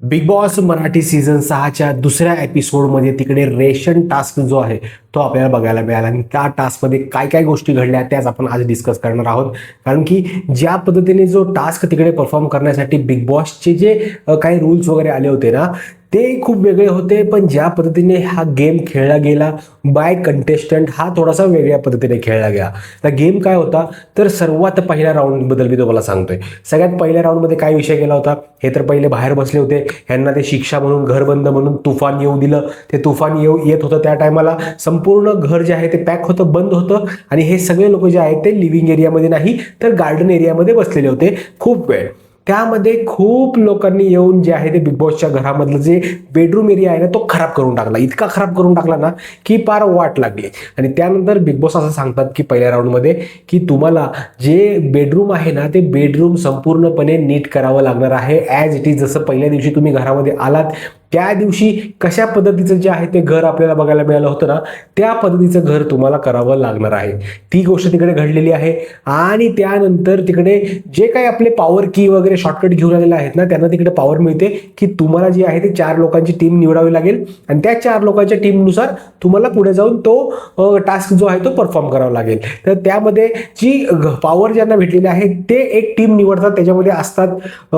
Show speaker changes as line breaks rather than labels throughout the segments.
Big boss Marathi season 6च्या दुसऱ्या एपिसोडमध्ये तिकडे रेशन टास्क जो आहे तो आपल्याला बघायला मिळाला आणि त्या टास्कमध्ये काय काय गोष्टी घडल्या त्याच आपण आज डिस्कस करणार आहोत. कारण की ज्या पद्धतीने जो टास्क तिकडे परफॉर्म करण्यासाठी बिग बॉसचे जे काही रूल्स वगैरे आले होते ना ते खूप वेगळे होते, पण ज्या पद्धतीने हा गेम खेळला गेला बाय कंटेस्टंट हा थोडासा वेगळ्या पद्धतीने खेळला गेला. तर गेम काय होता तर सर्वात पहिल्या राऊंडबद्दल मी तुम्हाला सांगतोय. सगळ्यात पहिल्या राऊंडमध्ये काय विषय केला होता हे तर पहिले बाहेर बसले होते, ह्यांना ते शिक्षा म्हणून घर बंद म्हणून तुफान येऊ दिलं. ते तुफान येत होतं त्या टायमाला संपूर्ण घर जे आहे ते पॅक होतं, बंद होतं आणि हे सगळे लोक जे आहेत ते लिव्हिंग एरियामध्ये नाही तर गार्डन एरियामध्ये बसलेले होते खूप वेळ. त्यामध्ये खूप लोकांनी येऊन जे आहे ते बिग बॉसच्या घरामधलं जे बेडरूम एरिया आहे ना तो खराब करून टाकला. इतका खराब करून टाकला ना की पार वाट लागली. आणि त्यानंतर बिग बॉस असं सांगतात की पहिल्या राऊंडमध्ये की तुम्हाला जे बेडरूम आहे ना ते बेडरूम संपूर्णपणे नीट करावं लागणार आहे ॲज इट इज. जसं पहिल्या दिवशी तुम्ही घरामध्ये आलात त्या दिवशी कशा पद्धतीचं जे आहे ते घर आपल्याला बघायला मिळालं होतं ना त्या पद्धतीचं घर तुम्हाला करावं लागणार आहे. ती गोष्ट तिकडे घडलेली आहे. आणि त्यानंतर तिकडे जे काही आपले पॉवर की वगैरे शॉर्टकट घेऊन आलेले आहेत ना त्यांना तिकडे पॉवर मिळते की तुम्हाला जी आहे ते 4 लोकांची टीम निवडावी लागेल आणि त्या 4 लोकांच्या टीमनुसार तुम्हाला पुढे जाऊन तो टास्क जो आहे तो परफॉर्म करावा लागेल. तर त्यामध्ये जी पॉवर ज्यांना भेटलेली आहे ते एक टीम निवडतात. त्याच्यामध्ये असतात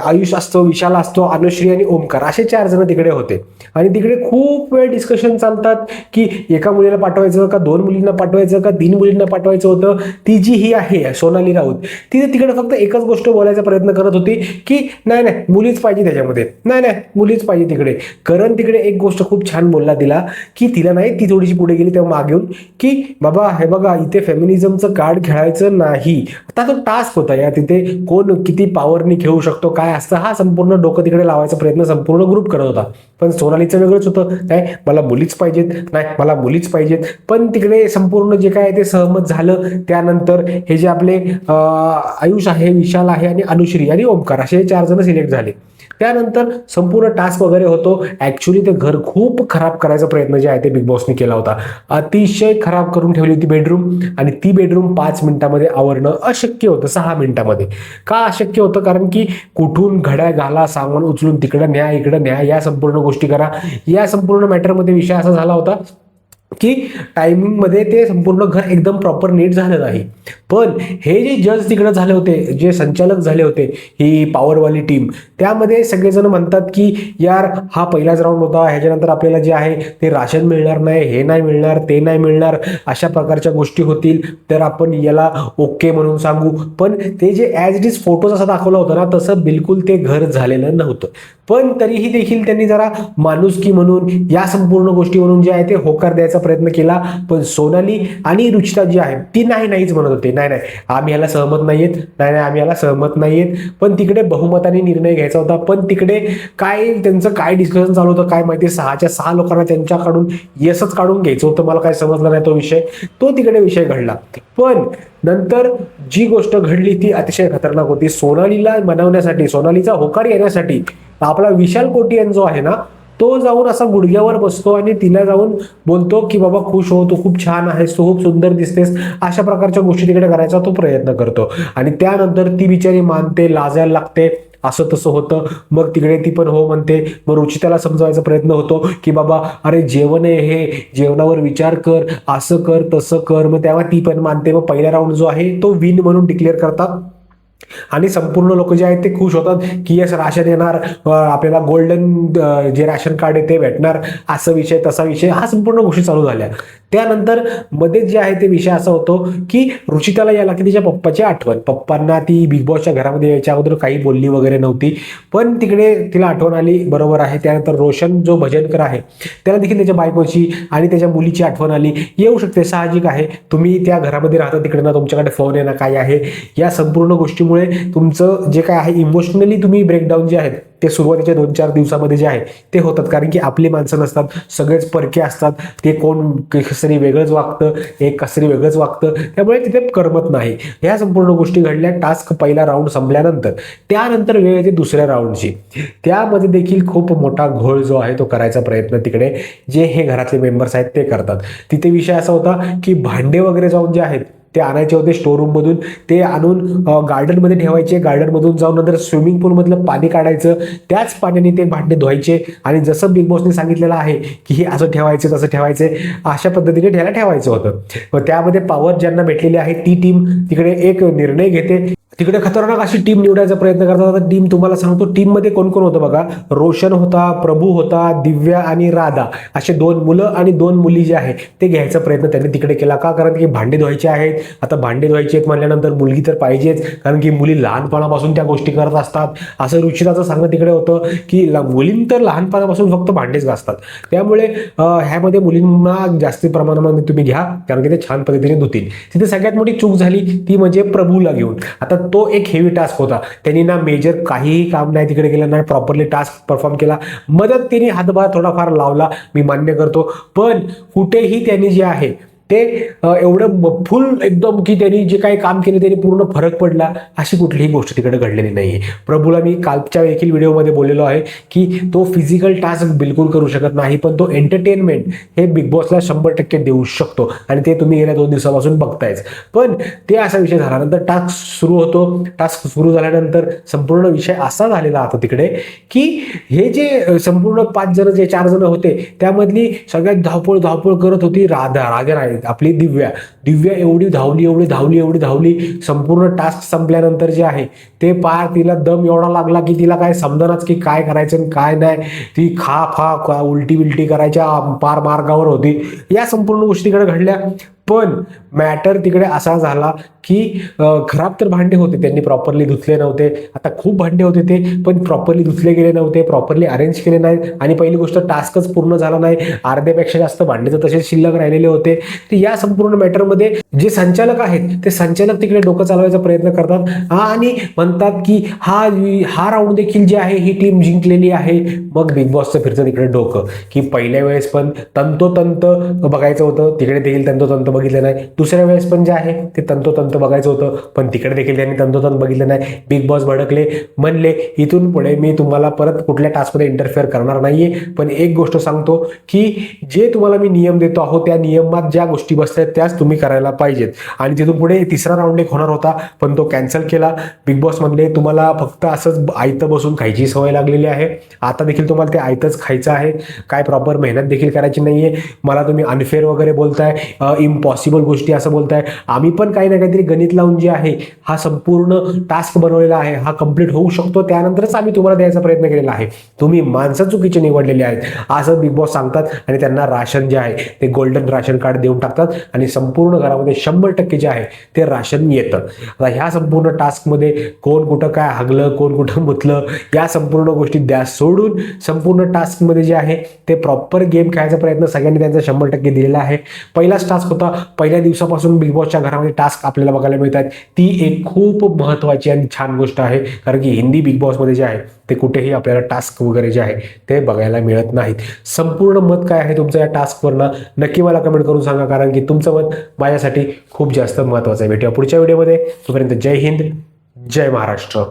आयुष असतो, विशाल असतो, अनुश्री आणि ओमकार असे 4 जण तिकडे होते. आणि तिकडे खूप वेळ डिस्कशन चालतात की एका मुलीला पाठवायचं का 2 मुलींना पाठवायचं का 3 मुलींना पाठवायचं होतं. ती जी ही आहे सोनाली राऊत ती तिकडे फक्त एकच गोष्ट बोलायचा प्रयत्न करत होती की नाही नाही मुलीच पाहिजे त्याच्यामध्ये, नाही नाही मुलीच पाहिजे तिकडे. करण तिकडे एक गोष्ट खूप छान बोलला तिला की तिला नाही ती थोडीशी पुढे गेली तेव्हा मागे येऊन की बाबा हे बघा इथे फेमिनिझमचं कार्ड खेळायचं नाही. आता तो टास्क होता या तिथे कोण किती पॉवरनी खेळू शकतो काय असतं हा संपूर्ण डोकं तिकडे लावायचा प्रयत्न संपूर्ण ग्रुप करत होता. पण सोनालीचं वेगळंच होतं, नाही मला मुलीच पाहिजेत, नाही मला मुलीच पाहिजेत. पण तिकडे संपूर्ण जे काय ते सहमत झालं. त्यानंतर हे जे आपले आयुष आहे, विशाल आहे आणि अनुश्री आणि ओमकार असे 4 जण सिलेक्ट झाले. त्यानंतर संपूर्ण टास्क वगैरे होतो. ऍक्च्युली ते घर खूप खराब करायचा प्रयत्न जे आहे ते बिग बॉसने केला होता. अतिशय खराब करून ठेवली होती बेडरूम आणि ती बेडरूम 5 मिनिटामध्ये आवरणं अशक्य होतं. 6 मिनिटामध्ये का अशक्य होतं कारण की कुठून घड्या घाला, सामान उचलून तिकडं न्या इकडं न्या, या संपूर्ण गोष्टी करा. या संपूर्ण मॅटरमध्ये विषय असा झाला होता की टायमिंगमध्ये ते संपूर्ण घर एकदम प्रॉपर नीट झालं नाही. पण हे जे जज तिकडे झाले होते, जे संचालक झाले होते ही पॉवरवाली टीम, त्यामध्ये सगळेजण म्हणतात की यार हा पहिलाच राऊंड होता, ह्याच्यानंतर आपल्याला जे आहे ते राशन मिळणार नाही, हे नाही मिळणार, ते नाही मिळणार, अशा प्रकारच्या गोष्टी होतील तर आपण याला ओके म्हणून सांगू. पण ते जे ॲज इट इज फोटोज असं दाखवलं होतं ना तसं बिलकुल ते घर झालेलं नव्हतं. पण तरीही देखील त्यांनी जरा माणुसकी म्हणून या संपूर्ण गोष्टी म्हणून जे आहे ते होकार द्यायचा प्रयत्न केला. पण सोनाली आणि रुचिता जी आहे ती नाहीच म्हणत होते, नाही नाही आम्ही याला सहमत नाहीयेत, नाही नाही आम्ही याला सहमत नाहीयेत. पण तिकडे बहुमताने निर्णय घ्यायचा होता. पण तिकडे काय त्यांचं काय डिस्कशन चालू होतं काय माहिती. 6च्या 6 लोकांना त्यांच्याकडून येसच काढून घ्यायचं होतं. मला काय समजलं नाही तो विषय, तो तिकडे विषय घडला. पण नंतर जी गोष्ट घडली ती अतिशय खतरनाक होती. सोनालीला मनवण्यासाठी, सोनालीचा होकार येण्यासाठी आपला विशाल कोटियन जो आहे ना तो जाऊन असा गुडघ्यावर बसतो आणि तिला जाऊन बोलतो की बाबा खुश हो, तू खूप छान आहेस, तू खूप सुंदर दिसतेस, अशा प्रकारच्या गोष्टी तिकडे करायचा तो प्रयत्न करतो. आणि त्यानंतर ती बिचारी मानते, लाजायला लागते, असं तसं होतं. मग तिकडे ती पण हो म्हणते. मग रुचिताला समजवायचा प्रयत्न होतो की बाबा अरे जेवण आहे हे, जेवणावर विचार कर, असं कर तसं कर. मग तेव्हा ती पण मानते. मग पहिला राऊंड जो आहे तो विन म्हणून डिक्लेअर करतात आणि संपूर्ण लोक जे आहेत ते खुश होतात की यस राशन येणार, आपल्याला गोल्डन जे राशन कार्ड आहे ते भेटणार, असं विषय तसा विषय हा संपूर्ण गोष्टी चालू झाल्या. त्यानंतर मध्ये जे आहे ते विषय असा होतो की रुचिताला यायला की तिच्या पप्पाची आठवण. पप्पांना ती बिग बॉसच्या घरामध्ये यायच्या अगोदर काही बोलली वगैरे नव्हती, पण तिकडे तिला आठवण आली, बरोबर आहे. त्यानंतर रोशन जो भजनकर आहे त्याला देखील त्याच्या बायकोची आणि त्याच्या मुलीची आठवण आली. येऊ शकते, साहजिक आहे, तुम्ही त्या घरामध्ये राहता तिकडे ना, तुमच्याकडे फोन आहे ना, काय आहे. या संपूर्ण गोष्टीमुळे तुमचं जे काय आहे इमोशनली तुम्ही ब्रेकडाऊन जे आहेत ते सुरुवातीच्या 2-4 दिवसामध्ये जे आहे ते होतात. कारण की आपली माणसं नसतात, सगळेच परके असतात. ते कोण कसरी वेगळंच वागतं, एक कसरी वेगळंच वागतं, त्यामुळे तिथे करमत नाही. ह्या संपूर्ण गोष्टी घडल्या टास्क पहिला राऊंड संपल्यानंतर. त्यानंतर वेळ येते दुसऱ्या राऊंडची. त्यामध्ये देखील खूप मोठा घोळ जो आहे तो करायचा प्रयत्न तिकडे जे हे घरातले मेंबर्स आहेत ते करतात. तिथे विषय असा होता की भांडे वगैरे जाऊन जे आहेत ते आणायचे होते स्टोअर मधून, ते आणून गार्डनमध्ये ठेवायचे, गार्डनमधून जाऊन नंतर स्विमिंग पूलमधलं पाणी काढायचं, त्याच पाण्याने ते भांडे धुवायचे आणि जसं बिग बॉसने सांगितलेलं आहे की हे असं ठेवायचं तसं ठेवायचं, अशा पद्धतीने त्याला ठेवायचं होतं. व त्यामध्ये पॉवर ज्यांना भेटलेली आहे ती टीम तिकडे एक निर्णय घेते, तिकडे खतरनाक अशी टीम निवडायचा प्रयत्न करतात. टीम तुम्हाला सांगतो टीम मध्ये कोण कोण होतं बघा. रोशन होता, प्रभू होता, दिव्या आणि राधा, असे 2 मुलं आणि 2 मुली जे आहे ते घ्यायचा प्रयत्न त्यांनी तिकडे केला. का? कारण की भांडे धुवायचे आहेत. आता भांडे धुवायचे आहेत म्हणल्यानंतर मुलगी तर पाहिजेच, कारण की मुली लहानपणापासून त्या गोष्टी करत असतात. असं रुचिराचं सांगणं तिकडे होतं की मुलीं तर लहानपणापासून फक्त भांडेच घासतात, त्यामुळे ह्यामध्ये मुलींना जास्त प्रमाणामध्ये तुम्ही घ्या, कारण की ते छान पद्धतीने धुतील. तिथे सगळ्यात मोठी चूक झाली ती म्हणजे प्रभूला घेऊन. आता तो एक हेवी टास्क होता, त्यांनी ना मेजर काहीही काम नाही तिकडे केलं, नाही प्रॉपरली टास्क परफॉर्म केला. मदत तिने हातभार थोडाफार लावला, मी मान्य करतो, पण कुठेही त्यांनी जे आहे ते एवढं फुल एकदम की त्यांनी जे काही काम केले त्यांनी पूर्ण फरक पडला, अशी कुठलीही गोष्ट तिकडे घडलेली नाहीये. प्रभूला मी कालच्या देखील व्हिडिओमध्ये बोललेलो आहे की तो फिजिकल टास्क बिलकुल करू शकत नाही, पण तो एंटरटेनमेंट हे बिग बॉसला 100% देऊ शकतो आणि ते तुम्ही गेल्या 2 दिवसापासून बघतायच. पण ते असा विषय झाल्यानंतर टास्क सुरू होतो. टास्क सुरू झाल्यानंतर संपूर्ण विषय असा झालेला आता तिकडे की हे जे संपूर्ण 5 जण जे 4 जण होते त्यामधली सगळ्यात धावपळ करत होती राधा नाही, आपली दिव्या एवढी धावली, संपूर्ण टास्क संपल्यानंतर जे आहे ते पार तिला दम एवढा लागला की तिला काय समजणाच की काय करायचं आणि काय नाही. ती खा उलटी करायच्या पार मार्गावर होती. या संपूर्ण गोष्टीकडे घडल्या. पण मॅटर तिकडे असा झाला की खराब तर भांडे होते, त्यांनी प्रॉपरली धुतले नव्हते. आता खूप भांडे होते ते, पण प्रॉपरली धुतले गेले नव्हते, प्रॉपरली अरेंज केले नाहीत आणि पहिली गोष्ट टास्कच पूर्ण झाला नाही. अर्ध्यापेक्षा जास्त भांडे तर तसेच शिल्लक राहिलेले होते. तर या संपूर्ण मॅटरमध्ये जे संचालक आहेत ते संचालक तिकडे डोकं चालवायचा प्रयत्न करतात आणि म्हणतात की हा राऊंड देखील जे आहे ही टीम जिंकलेली आहे. मग बिग बॉसचं फिरतं तिकडे डोकं की पहिल्या वेळेस पण तंतोतंत बघायचं होतं, तिकडे देखील तंतोतंत बघितलं नाही. दुसऱ्या वेळेस पण जे आहे ते तंतोतंत बघायचं होतं, पण तिकडे देखील त्यांनी तंतोतंत बघितलं नाही. बिग बॉस भडकले, म्हणले इथून पुढे मी तुम्हाला परत कुठल्या टास्कमध्ये इंटरफेअर करणार नाहीये, पण एक गोष्ट सांगतो की जे तुम्हाला मी नियम देतो आहो त्या नियमात ज्या गोष्टी बसतात त्याच तुम्ही करायला पाहिजेत. आणि तिथून पुढे तिसरा राऊंड एक होणार होता, पण तो कॅन्सल केला. बिग बॉस म्हणले तुम्हाला फक्त असंच आयतं बसून खायची सवय लागलेली आहे, आता देखील तुम्हाला ते आयतच खायचं आहे, काय प्रॉपर मेहनत देखील करायची नाहीये. मला तुम्ही अनफेअर वगैरे बोलताय, इम्पॉसिबल गोष्टी असं बोलताय. आम्ही पण काही ना काहीतरी गणित लावून जे आहे हा संपूर्ण टास्क बनवलेला आहे, हा कंप्लीट होऊ शकतो, त्यानंतरच आम्ही तुम्हाला द्यायचा प्रयत्न केलेला आहे. तुम्ही माणसं चुकीचे निवडलेले आहेत असं बिग बॉस सांगतात आणि त्यांना राशन जे आहे ते गोल्डन राशन कार्ड देऊन टाकतात आणि संपूर्ण घरामध्ये 100% जे आहे ते राशन येतं. आता ह्या संपूर्ण टास्कमध्ये कोण कुठं काय हागलं, कोण कुठं मुतलं, या संपूर्ण गोष्टी द्या सोडून संपूर्ण टास्कमध्ये जे आहे ते प्रॉपर गेम खेळायचा प्रयत्न सगळ्यांनी त्यांचा 100% दिलेला आहे. पहिलाच टास्क होता, पहिल्या दिवसापासून बिग बॉसच्या घरामध्ये टास्क आपल्याला बघायला मिळतात. ती एक खूप महत्त्वाची आणि छान गोष्ट आहे, कारण की हिंदी बिग बॉसमध्ये जे आहे ते कुठेही आपल्याला टास्क वगैरे जे आहे ते बघायला मिळत नाहीत. संपूर्ण मत काय आहे तुमचं या टास्कवरनं नक्की मला कमेंट करून सांगा, कारण की तुमचं मत माझ्यासाठी खूप जास्त महत्त्वाचं आहे. भेटूया पुढच्या व्हिडिओमध्ये, तोपर्यंत जय हिंद, जय महाराष्ट्र.